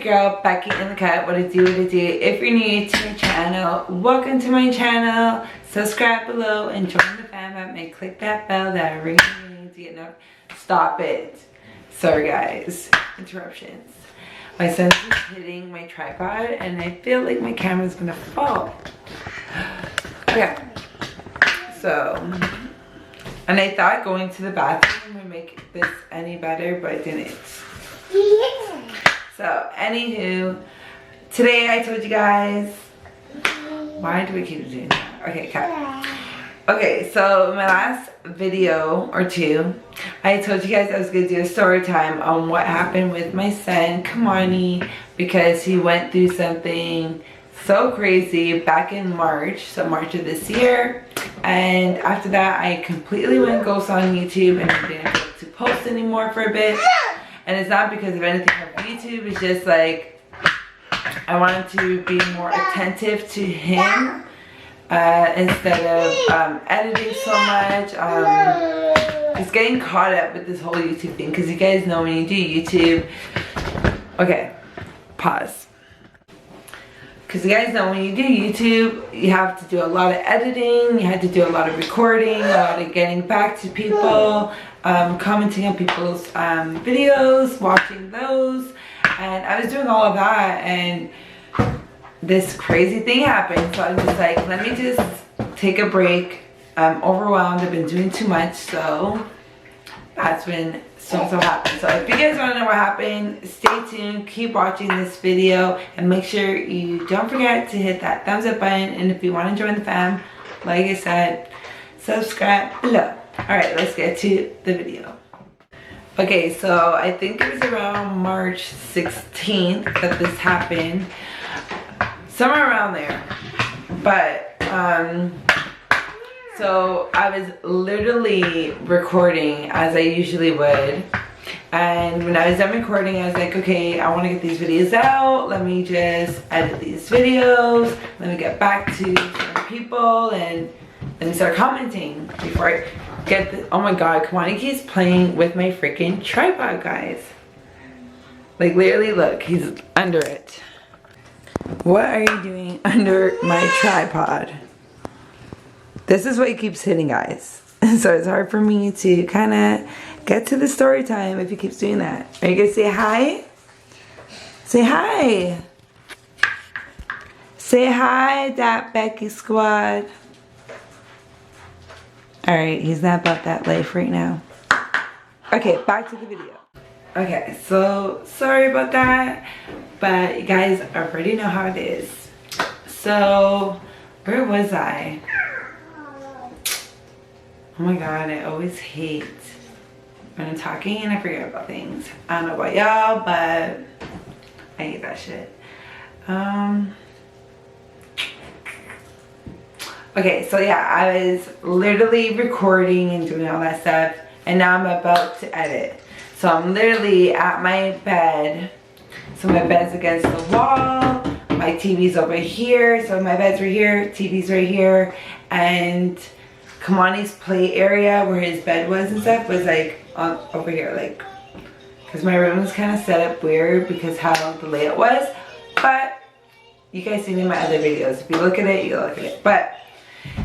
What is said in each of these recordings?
your girl Becky in the cut. What it do, what it do. If you're new to my channel, welcome to my channel. Subscribe below and join the fam and click that bell that rings to get notified. Stop it. Sorry guys, interruptions. My son's just hitting my tripod and I feel like my camera's gonna fall. Okay, so, and I thought going to the bathroom would make this any better, but it didn't. So, anywho, today I told you guys, why do we keep doing that? Okay, cut. Okay, so in my last video or two, I told you guys I was going to do a story time on what happened with my son, Kamani, because he went through something so crazy back in March, so March of this year. And after that, I completely went ghost on YouTube and I didn't get to post anymore for a bit. And it's not because of anything from YouTube, it's just like I wanted to be more attentive to him instead of editing so much. Just getting caught up with this whole YouTube thing, because you guys know when you do YouTube, okay, pause. Because you guys know when you do YouTube, you have to do a lot of editing, you have to do a lot of recording, a lot of getting back to people, commenting on people's videos, watching those. And I was doing all of that and this crazy thing happened. So I was just like, let me just take a break. I'm overwhelmed, I've been doing too much, so that's when so happened. So if you guys want to know what happened, stay tuned, keep watching this video, and make sure you don't forget to hit that thumbs up button. And if you want to join the fam, like I said, subscribe below. Alright, let's get to the video. Okay, so I think it was around March 16th that this happened, somewhere around there. But so I was literally recording as I usually would, and when I was done recording I was like, okay, I want to get these videos out, let me just edit these videos, let me get back to some people and let me start commenting before I get the, oh my god, Kamani keeps playing with my freaking tripod, guys. Like literally, look, he's under it. What are you doing under my tripod? This is what he keeps hitting, guys. So it's hard for me to kind of get to the story time if he keeps doing that. Are you gonna say hi? Say hi. Say hi, DhatGirlBecky squad. Alright, he's not about that life right now. Okay, back to the video. Okay, so sorry about that, but you guys already know how it is. So, where was I? Oh my god, I always hate when I'm talking and I forget about things. I don't know about y'all, but I hate that shit. Okay, so yeah, I was literally recording and doing all that stuff, and now I'm about to edit. So I'm literally at my bed. So my bed's against the wall, my TV's over here, so my bed's right here, TV's right here, and Kamani's play area where his bed was and stuff was like over here, like, because my room was kind of set up weird because how the layout was, but you guys see me in my other videos. If you look at it, you look at it. But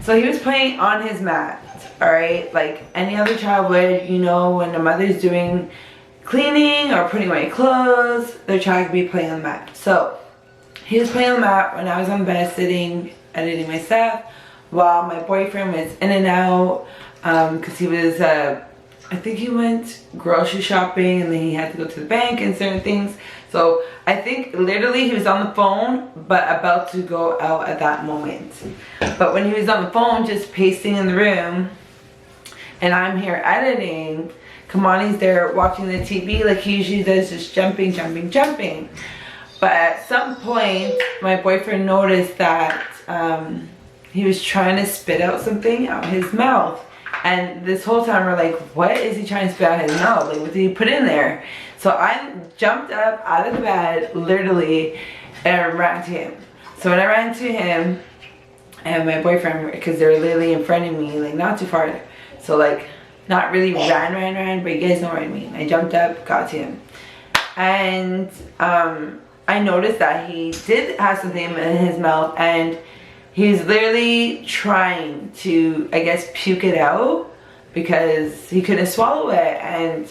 so he was playing on his mat, alright, like any other child would. You know, when the mother's doing cleaning or putting away clothes, their child could be playing on the mat. So he was playing on the mat when I was on the bed sitting, editing my stuff, while my boyfriend was in and out, because he was, I think he went grocery shopping and then he had to go to the bank and certain things. So I think literally he was on the phone but about to go out at that moment. But when he was on the phone just pacing in the room and I'm here editing, Kamani's there watching the TV like he usually does, just jumping. But at some point my boyfriend noticed that he was trying to spit out something out his mouth. And this whole time we're like, what is he trying to spit out his mouth? Like, what did he put in there? So I jumped up out of the bed, literally, and ran to him. So when I ran to him and my boyfriend, because they were literally in front of me, like not too far. So like, not really ran, but you guys know what I mean. I jumped up, got to him. And I noticed that he did have something in his mouth, and he's literally trying to, I guess, puke it out because he couldn't swallow it. And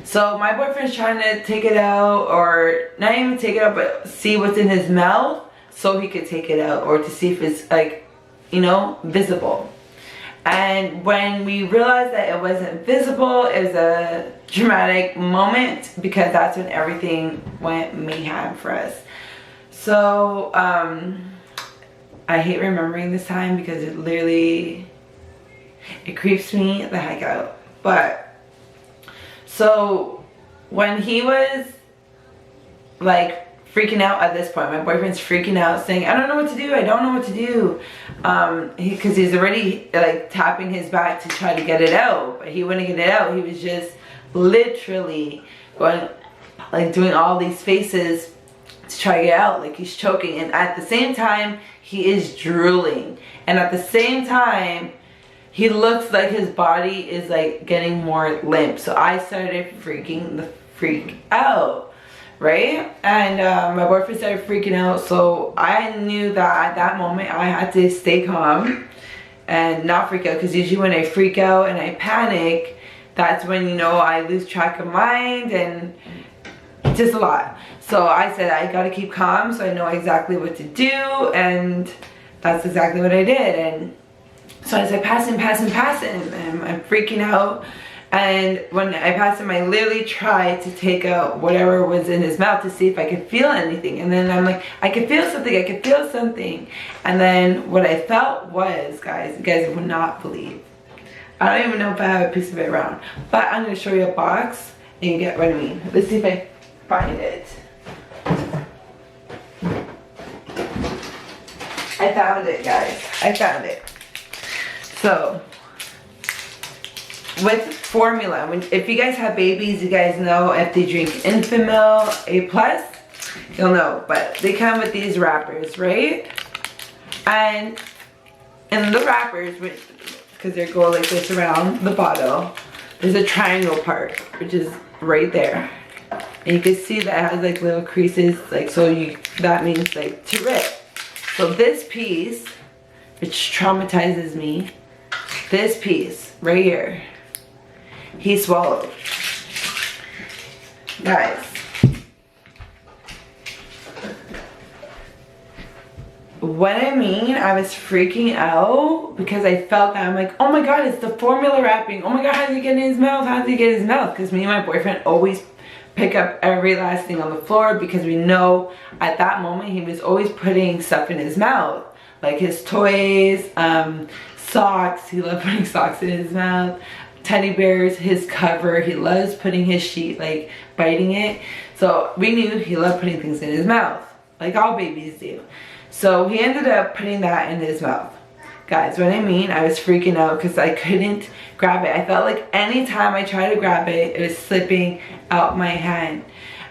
so my boyfriend's trying to take it out, or not even take it out, but see what's in his mouth so he could take it out, or to see if it's like, you know, visible. And when we realized that it wasn't visible, it was a dramatic moment, because that's when everything went mayhem for us. So I hate remembering this time because it literally, it creeps me the heck out. But so when he was like freaking out at this point, my boyfriend's freaking out saying, I don't know what to do, I don't know what to do. Because he's already like tapping his back to try to get it out, but he wouldn't get it out. He was just literally going, like doing all these faces to try to get out, like he's choking. And at the same time, he is drooling. And at the same time, he looks like his body is like getting more limp. So I started freaking the freak out. Right? And my boyfriend started freaking out, so I knew that at that moment I had to stay calm and not freak out, because usually when I freak out and I panic, that's when, you know, I lose track of mind and it's just a lot. So I said I gotta keep calm so I know exactly what to do, and that's exactly what I did. And so I said, pass him, and I'm freaking out. And when I passed him, I literally tried to take out whatever was in his mouth to see if I could feel anything. And then I'm like, I could feel something, I could feel something. And then what I felt was, guys, you guys would not believe. I don't even know if I have a piece of it around, but I'm going to show you a box and you get what I mean. Let's see if I find it. I found it, guys. I found it. So, with formula, if you guys have babies, you guys know if they drink infant milk, A+, you'll know. But they come with these wrappers, right? And in the wrappers, because they go like this around the bottle, there's a triangle part, which is right there. And you can see that it has like little creases, like, so that means like to rip. So this piece, which traumatizes me, this piece right here, he swallowed. Guys, what I mean, I was freaking out because I felt that. I'm like, oh my god, it's the formula wrapping. Oh my god, how did he get in his mouth? How did he get in his mouth? Because me and my boyfriend always pick up every last thing on the floor, because we know at that moment he was always putting stuff in his mouth, like his toys, socks. He loved putting socks in his mouth. Teddy bears, his cover. He loves putting his sheet, like biting it. So we knew he loved putting things in his mouth, like all babies do. So he ended up putting that in his mouth. Guys, what I mean, I was freaking out because I couldn't grab it. I felt like anytime I tried to grab it, it was slipping out my hand.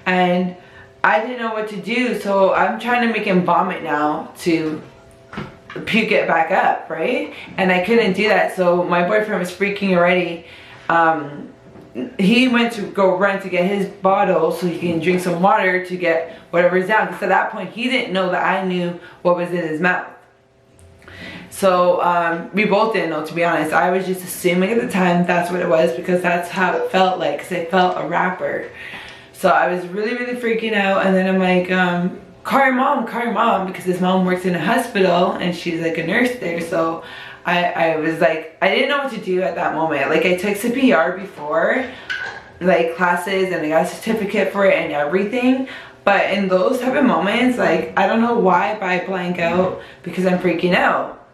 And I didn't know what to do, so I'm trying to make him vomit now to puke it back up, right? And I couldn't do that, so my boyfriend was freaking already. He went to go run to get his bottle so he can drink some water to get whatever's down, because at that point he didn't know that I knew what was in his mouth. So we both didn't know, to be honest. I was just assuming at the time that's what it was, because that's how it felt like, because it felt a wrapper. So I was really freaking out, and then I'm like, call your mom, because his mom works in a hospital and she's like a nurse there. So I was like, I didn't know what to do at that moment. Like, I took CPR before, like classes, and I got a certificate for it and everything. But in those type of moments, like, I don't know why, but I blank out because I'm freaking out,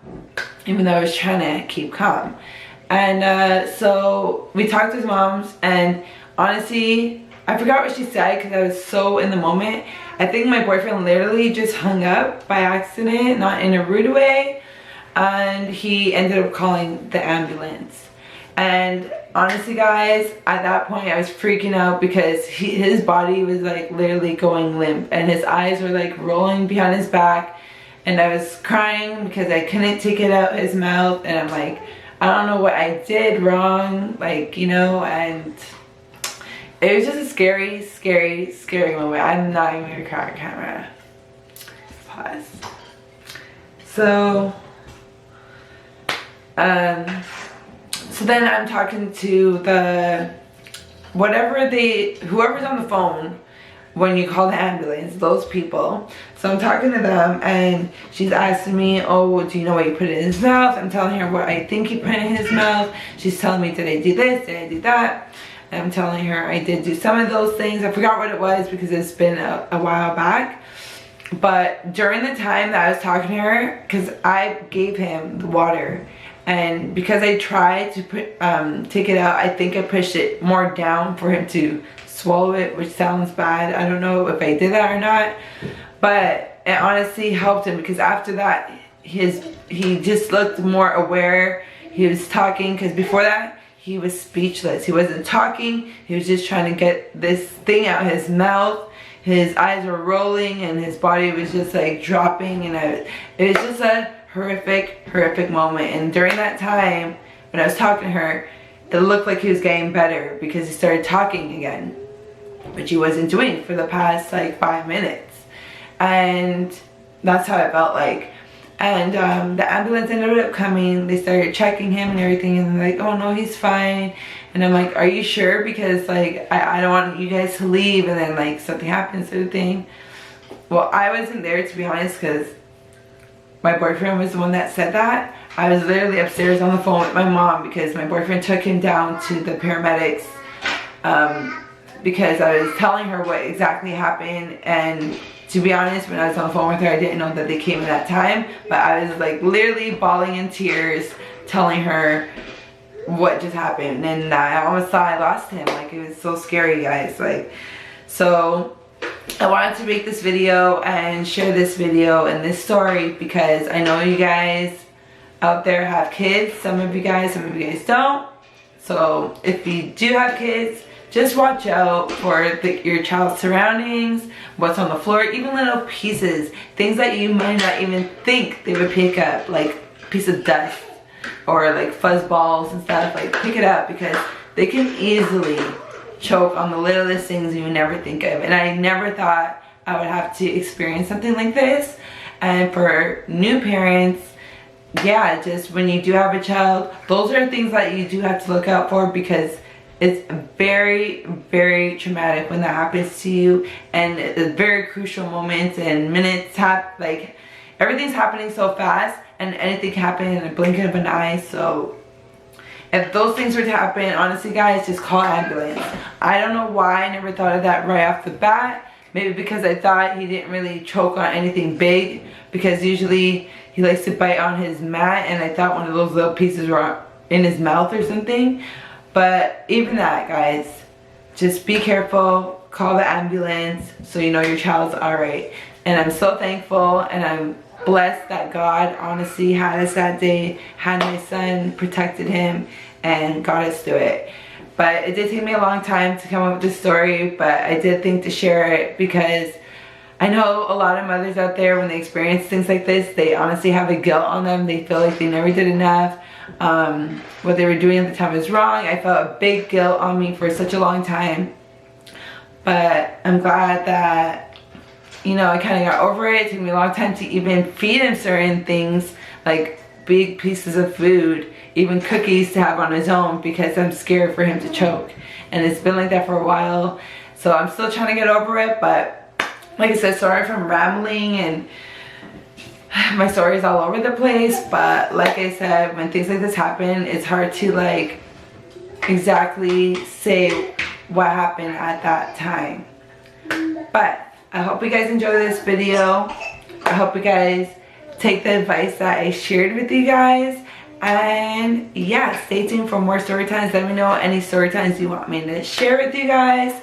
even though I was trying to keep calm. And so we talked to his moms, and honestly, I forgot what she said because I was so in the moment. I think my boyfriend literally just hung up by accident, not in a rude way, and he ended up calling the ambulance. And honestly, guys, at that point I was freaking out because his body was like literally going limp, and his eyes were like rolling behind his back, and I was crying because I couldn't take it out his mouth. And I'm like, I don't know what I did wrong, like, you know. And it was just a scary, scary, scary moment. I'm not even gonna crack camera. Pause. So then I'm talking to whoever's on the phone when you call the ambulance, those people. So I'm talking to them and she's asking me, oh, do you know what you put in his mouth? I'm telling her what I think he put in his mouth. She's telling me, did I do this? Did I do that? And I'm telling her I did do some of those things. I forgot what it was because it's been a while back. But during the time that I was talking to her, because I gave him the water, and because I tried to take it out, I think I pushed it more down for him to swallow it, which sounds bad. I don't know if I did that or not, but it honestly helped him, because after that he just looked more aware. He was talking, because before that he was speechless. He wasn't talking. He was just trying to get this thing out his mouth. His eyes were rolling and his body was just like dropping, and it was just a horrific moment. And during that time when I was talking to her, it looked like he was getting better because he started talking again, which he wasn't doing for the past like 5 minutes. And that's how it felt like. And the ambulance ended up coming. They started checking him and everything, and they're like, oh no, he's fine. And I'm like, are you sure? Because like I don't want you guys to leave and then like something happens sort of thing. Well, I wasn't there, to be honest, because my boyfriend was the one that said that. I was literally upstairs on the phone with my mom because my boyfriend took him down to the paramedics, because I was telling her what exactly happened. And to be honest, when I was on the phone with her, I didn't know that they came at that time, but I was like literally bawling in tears telling her what just happened. And I almost thought I lost him. Like, it was so scary, guys. Like, so I wanted to make this video and share this video and this story because I know you guys out there have kids. Some of you guys don't. So if you do have kids, just watch out for your child's surroundings, what's on the floor, even little pieces, things that you might not even think they would pick up, like a piece of dust or like fuzz balls and stuff. Like, pick it up, because they can easily choke on the littlest things you would never think of. And I never thought I would have to experience something like this. And for new parents, yeah, just when you do have a child, those are things that you do have to look out for, because it's very traumatic when that happens to you. And it's very crucial moments and minutes, like everything's happening so fast, and anything can happen in a blink of an eye. So if those things were to happen, honestly guys, just call ambulance. I don't know why I never thought of that right off the bat. Maybe because I thought he didn't really choke on anything big, because usually he likes to bite on his mat, and I thought one of those little pieces were in his mouth or something. But even that, guys, just be careful, call the ambulance so you know your child's alright. And I'm so thankful and I'm blessed that God honestly had us that day, had my son, protected him, and got us through it. But it did take me a long time to come up with this story, but I did think to share it because I know a lot of mothers out there, when they experience things like this, they honestly have a guilt on them. They feel like they never did enough. What they were doing at the time was wrong. I felt a big guilt on me for such a long time. But I'm glad that, you know, I kind of got over it. It took me a long time to even feed him certain things, like big pieces of food, even cookies to have on his own, because I'm scared for him to choke. And it's been like that for a while. So I'm still trying to get over it, but like I said, sorry if I'm rambling and my story is all over the place. But like I said, when things like this happen, it's hard to like exactly say what happened at that time. But I hope you guys enjoy this video. I hope you guys take the advice that I shared with you guys. And yeah, stay tuned for more story times. Let me know any story times you want me to share with you guys.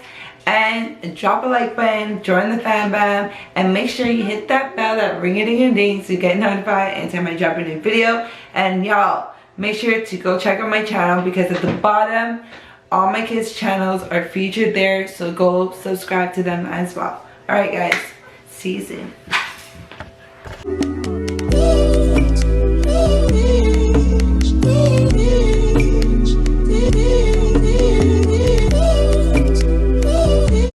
And drop a like button, join the fan bam, and make sure you hit that bell, that ring-a-ding-a-ding, so you get notified anytime I drop a new video. And y'all, make sure to go check out my channel, because at the bottom, all my kids' channels are featured there, so go subscribe to them as well. Alright guys, see you soon.